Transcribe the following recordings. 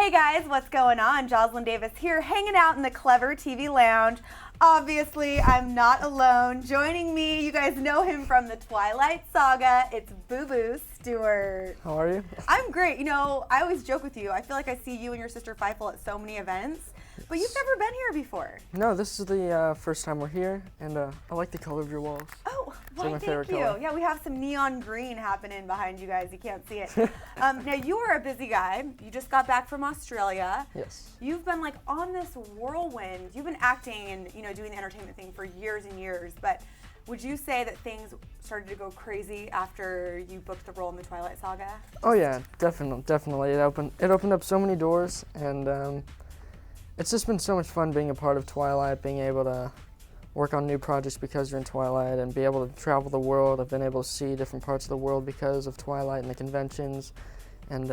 Hey guys, what's going on? Joslyn Davis here, hanging out in the Clever TV Lounge. Obviously, I'm not alone. Joining me, you guys know him from the Twilight Saga. It's Booboo Stewart. How are you? I'm great. You know, I always joke with you. I feel like I see you and your sister Feifel at so many events, but you've never been here before. No, this is the first time we're here, and I like the color of your walls. Oh, my why, favorite thank you. color. Yeah, we have some neon green happening behind you guys. You can't see it. Now, you are a busy guy. You just got back from Australia. Yes. You've been like on this whirlwind. You've been acting and doing the entertainment thing for years and years, but would you say that things started to go crazy after you booked the role in the Twilight Saga? Oh yeah, definitely. It opened up so many doors, and it's just been so much fun being a part of Twilight, being able to work on new projects because you're in Twilight, and be able to travel the world. I've been able to see different parts of the world because of Twilight and the conventions, and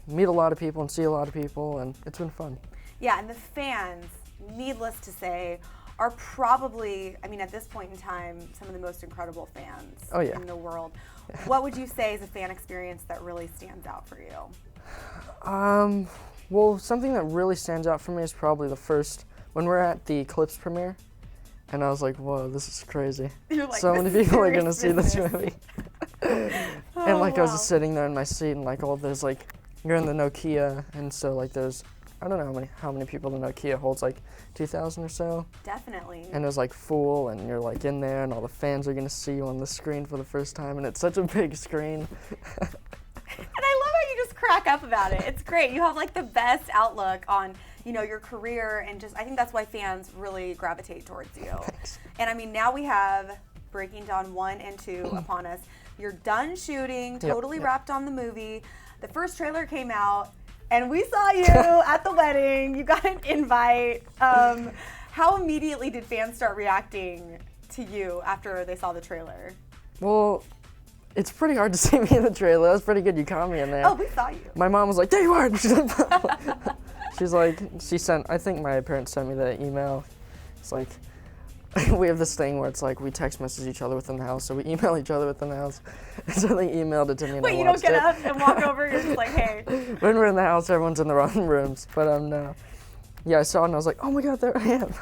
meet a lot of people and see a lot of people, and it's been fun. Yeah, and the fans, needless to say, are probably, at this point in time, some of the most incredible fans in the world. Yeah. What would you say is a fan experience that really stands out for you? Well, something that really stands out for me is probably when we're at the Eclipse premiere, and I was like, whoa, this is crazy. You're like, so many people are going to see this business. movie. Oh, and I was wow. just sitting there in my seat, and there's you're in the Nokia, and so there's, I don't know how many people the Nokia holds, 2,000 or so. Definitely. And it was full, and you're in there, and all the fans are going to see you on the screen for the first time, and it's such a big screen. And I love how you just crack up about it. It's great. You have the best outlook on, your career, and I think that's why fans really gravitate towards you. Thanks. And now we have Breaking Dawn 1 and 2 upon us. You're done shooting, totally wrapped on the movie. The first trailer came out, and we saw you at the wedding. You got an invite. How immediately did fans start reacting to you after they saw the trailer? Well, it's pretty hard to see me in the trailer. That was pretty good. You caught me in there. Oh, we saw you. My mom was like, there you are. I think my parents sent me the email. It's we have this thing where it's we text message each other within the house, so we email each other within the house. And so they emailed it to me, and Wait, I you watched don't get it. up and walk over? You're just hey. When we're in the house, everyone's in the wrong rooms. But no. Yeah, I saw it, and I was like, oh my God, there I am.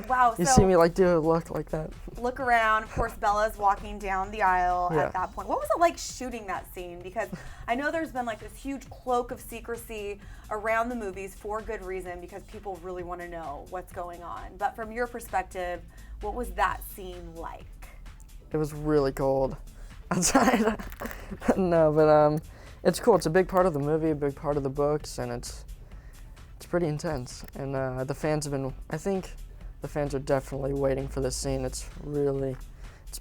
Wow. You see me do a look like that. Look around. Of course, Bella's walking down the aisle at that point. What was it like shooting that scene? Because I know there's been this huge cloak of secrecy around the movies for good reason, because people really want to know what's going on. But from your perspective, what was that scene like? It was really cold outside. No, but it's cool. It's a big part of the movie, a big part of the books, and it's pretty intense. And the fans are definitely waiting for this scene. It's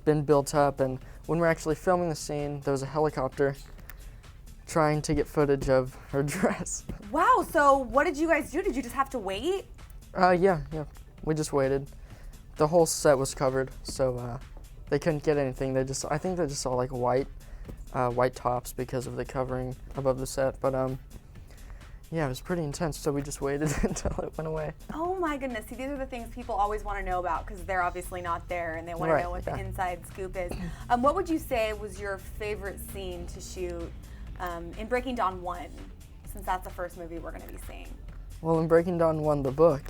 been built up, and when we're actually filming the scene, there was a helicopter trying to get footage of her dress. Wow, so what did you guys do? Did you just have to wait? Yeah, we just waited. The whole set was covered, so they couldn't get anything. I think they just saw white tops because of the covering above the set, but yeah, it was pretty intense, so we just waited until it went away. Oh my goodness. See, these are the things people always want to know about, because they're obviously not there, and they want to know what the inside scoop is. What would you say was your favorite scene to shoot in Breaking Dawn 1, since that's the first movie we're going to be seeing? Well, in Breaking Dawn 1, the book,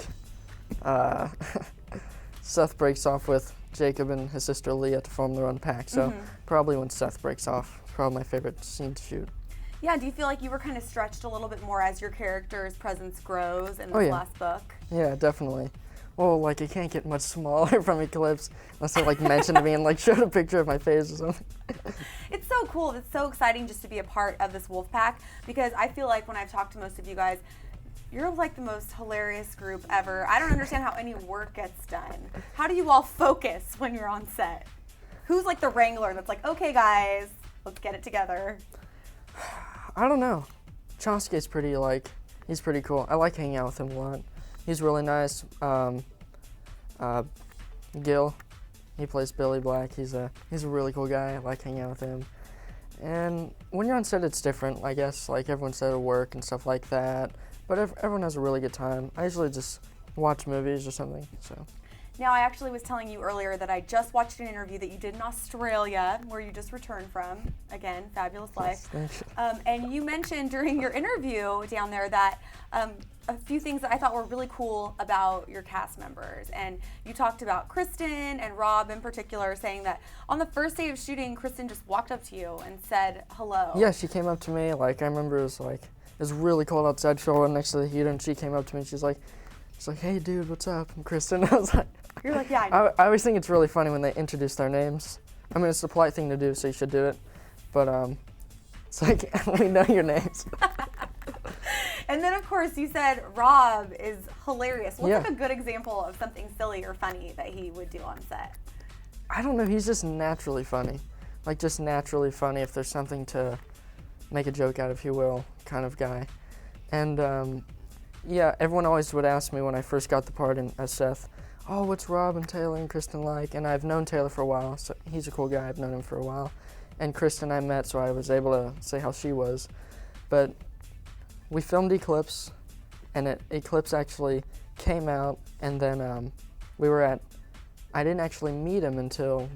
Seth breaks off with Jacob and his sister Leah to form their own pack, so probably when Seth breaks off, probably my favorite scene to shoot. Yeah, do you feel like you were kind of stretched a little bit more as your character's presence grows in this last book? Yeah, definitely. Well, it can't get much smaller from Eclipse unless they mentioned me and showed a picture of my face or something. It's so cool. It's so exciting just to be a part of this wolf pack, because I feel like when I've talked to most of you guys, you're the most hilarious group ever. I don't understand how any work gets done. How do you all focus when you're on set? Who's the wrangler that's okay guys, let's get it together? I don't know. Chomsky's he's pretty cool. I like hanging out with him a lot. He's really nice. Gil, he plays Billy Black. He's a really cool guy. I like hanging out with him. And when you're on set, it's different, I guess. Everyone said at work and stuff like that. But everyone has a really good time. I usually just watch movies or something. So. Now, I actually was telling you earlier that I just watched an interview that you did in Australia, where you just returned from. Again, fabulous life. Yes, thank you. And you mentioned during your interview down there that a few things that I thought were really cool about your cast members. And you talked about Kristin and Rob in particular, saying that on the first day of shooting, Kristin just walked up to you and said hello. Yeah, she came up to me. Like, I remember it was really cold outside, so next to the heater, and she came up to me and she's like, hey, dude, what's up? I'm Kristin. I was like, you're like, yeah, I know. I always think it's really funny when they introduce their names. I mean, it's the polite thing to do, so you should do it. But it's like, we know your names. And then, of course, you said Rob is hilarious. What's Yeah. like a good example of something silly or funny that he would do on set? I don't know, he's just naturally funny. Like, just naturally funny if there's something to make a joke out of, if you will, kind of guy. And yeah, everyone always would ask me when I first got the part as Seth, oh, what's Rob and Taylor and Kristin like? And I've known Taylor for a while, so he's a cool guy. I've known him for a while. And Kristin I met, so I was able to say how she was. But we filmed Eclipse, and Eclipse actually came out, and then we were at, I didn't actually meet him until,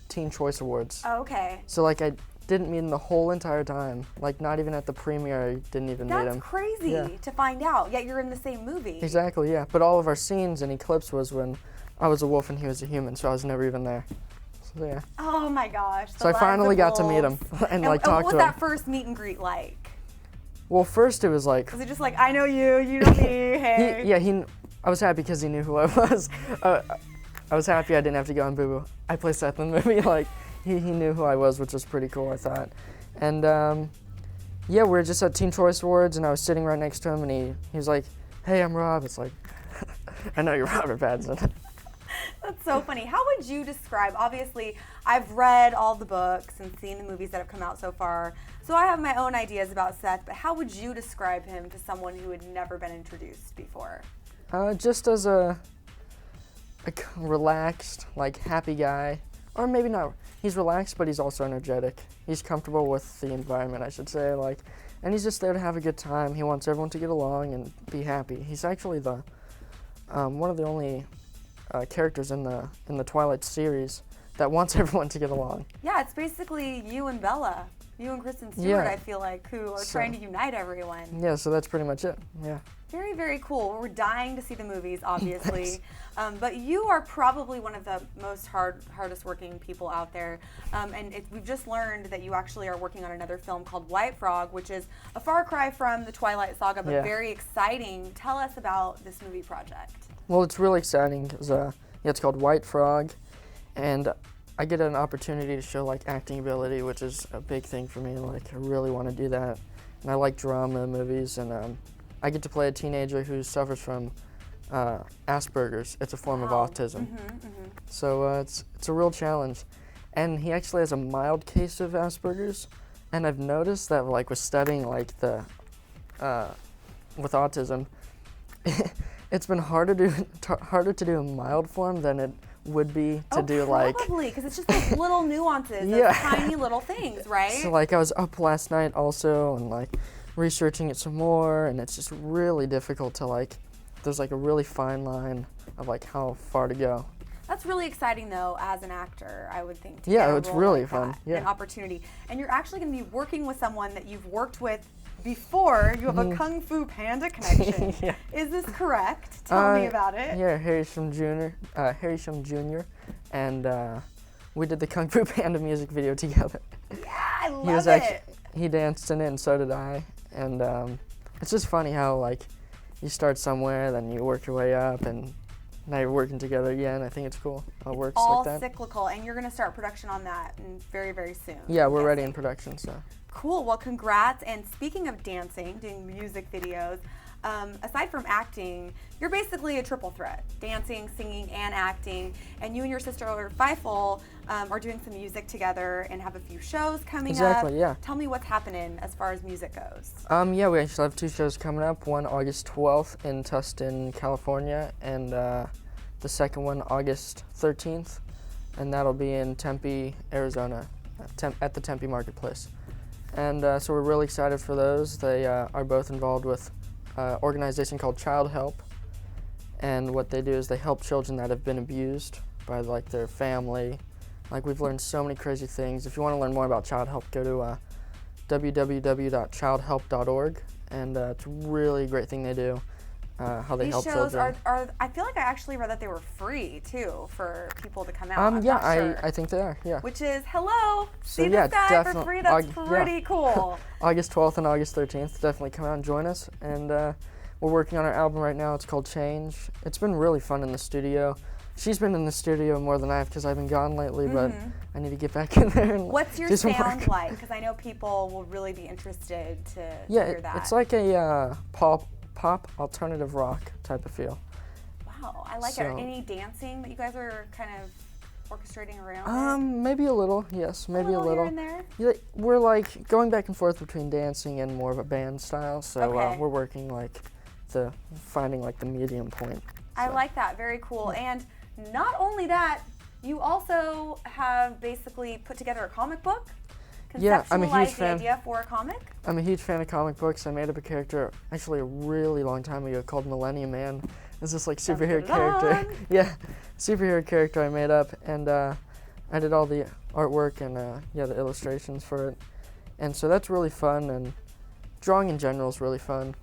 Teen Choice Awards. Oh, okay. So, like, I didn't meet him the whole entire time. Like, not even at the premiere, I didn't even meet him. That's crazy Yeah. to find out, yet you're in the same movie. Exactly, yeah. But all of our scenes in Eclipse was when I was a wolf and he was a human, so I was never even there. So, yeah. Oh my gosh. So I finally got to meet him and like talk to what him. was that first meet and greet like? Well, first it was like, Was it just like, I know you, you know me, hey? I was happy because he knew who I was. I was happy I didn't have to go on Booboo. I play Seth in the movie. Like, he knew who I was, which was pretty cool, I thought. And yeah, we were just at Teen Choice Awards, and I was sitting right next to him, and he was like, hey, I'm Rob. It's like, I know you're Robert Pattinson. That's so funny. How would you describe, obviously, I've read all the books and seen the movies that have come out so far, so I have my own ideas about Seth, but how would you describe him to someone who had never been introduced before? Just as a relaxed, like, happy guy. Or maybe not. He's relaxed, but he's also energetic. He's comfortable with the environment, I should say. Like, and he's just there to have a good time. He wants everyone to get along and be happy. He's actually the one of the only characters in the Twilight series that wants everyone to get along. Yeah, it's basically you and Bella, you and Kristen Stewart, Yeah. I feel like, who are trying to unite everyone. Yeah, so that's pretty much it. Yeah. Very, very cool. We're dying to see the movies, obviously. But you are probably one of the most hardest working people out there. And we've just learned that you actually are working on another film called White Frog, which is a far cry from the Twilight Saga, but Yeah. very exciting. Tell us about this movie project. Well, it's really exciting because it's called White Frog, and I get an opportunity to show like acting ability, which is a big thing for me. Like, I really want to do that, and I like drama movies, and I get to play a teenager who suffers from Asperger's. It's a form of autism. So it's a real challenge, and he actually has a mild case of Asperger's, and I've noticed that like with studying like the with autism. It's been harder to do a mild form than it would be to do like. Probably, because it's just those little nuances, Yeah. those tiny little things, right? So like I was up last night also and like researching it some more, and it's just really difficult to like. There's like a really fine line of like how far to go. That's really exciting, though, as an actor, I would think. To Yeah, get a it's role really like fun, that, yeah. An opportunity. And you're actually going to be working with someone that you've worked with before. You have a Kung Fu Panda connection. Yeah. Is this correct? Tell me about it. Yeah, Harry Shum Jr. And we did the Kung Fu Panda music video together. Yeah, I love it. He danced in it, and so did I. And it's just funny how like you start somewhere, then you work your way up, and now you're working together again. I think it's cool how it works All like that. cyclical, and you're going to start production on that very, very soon. Yeah, we're Yes. ready in production, so. Cool. Well, congrats. And speaking of dancing, doing music videos, aside from acting, you're basically a triple threat: dancing, singing, and acting. And you and your sister Feifel are doing some music together and have a few shows coming up. Exactly, yeah. Tell me what's happening as far as music goes. Yeah, we actually have 2 shows coming up. One August 12th in Tustin, California, and the second one August 13th, and that'll be in Tempe, Arizona, at the Tempe Marketplace. And so we're really excited for those. They are both involved with an organization called Child Help, And what they do is they help children that have been abused by like their family. Like we've learned so many crazy things. If you want to learn more about child help, go to www.childhelp.org, and it's a really great thing they do. How they help children. These shows are, I feel like I actually read that they were free too for people to come out. I'm yeah, not sure. I think they are, yeah. Which is, hello, so see this guy for free, that's pretty cool. August 12th and August 13th, definitely come out and join us. And we're working on our album right now, it's called Change. It's been really fun in the studio. She's been in the studio more than I have because I've been gone lately, but I need to get back in there and What's your sound like? Because I know people will really be interested to hear that. It's like a pop alternative rock type of feel. Wow, I like it. Any dancing that you guys are kind of orchestrating around? Maybe a little, yes, maybe a little. Here and there? Yeah, we're like going back and forth between dancing and more of a band style, so we're working like finding like the medium point. I like that, very cool. And not only that, you also have basically put together a comic book. Yeah, I'm a huge fan. The idea for a comic? I'm a huge fan of comic books. I made up a character actually a really long time ago called Millennium Man. It's this like superhero character. Yeah, superhero character I made up, and I did all the artwork and the illustrations for it. And so that's really fun, and drawing in general is really fun.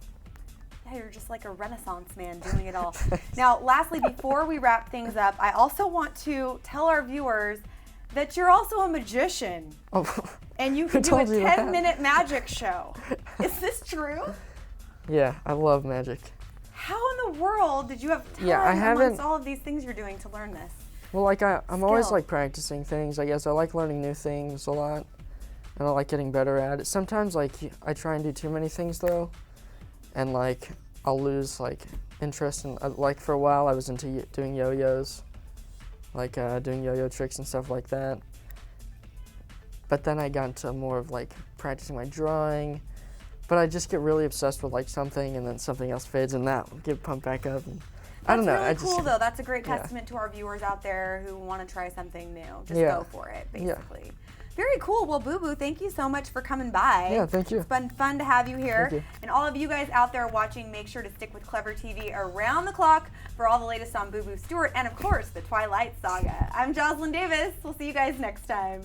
Yeah, you're just like a Renaissance man doing it all. Now, lastly, before we wrap things up, I also want to tell our viewers that you're also a magician. Oh. And you can do a 10-minute magic show. Is this true? Yeah, I love magic. How in the world did you have time amongst all of these things you're doing to learn this? Well, like I'm always like practicing things. I guess I like learning new things a lot, and I like getting better at it. Sometimes like I try and do too many things though, and like I'll lose like interest in like for a while I was into doing yo-yos, like doing yo-yo tricks and stuff like that. But then I got into more of like practicing my drawing, but I just get really obsessed with like something, and then something else fades, and that will get pumped back up. And I don't know. That's really cool though. That's a great testament to our viewers out there who want to try something new. Just go for it, basically. Yeah. Very cool. Well, Booboo, thank you so much for coming by. Yeah, thank you. It's been fun to have you here. Thank you. And all of you guys out there watching, make sure to stick with Clever TV around the clock for all the latest on Booboo Stewart and, of course, the Twilight Saga. I'm Joslyn Davis. We'll see you guys next time.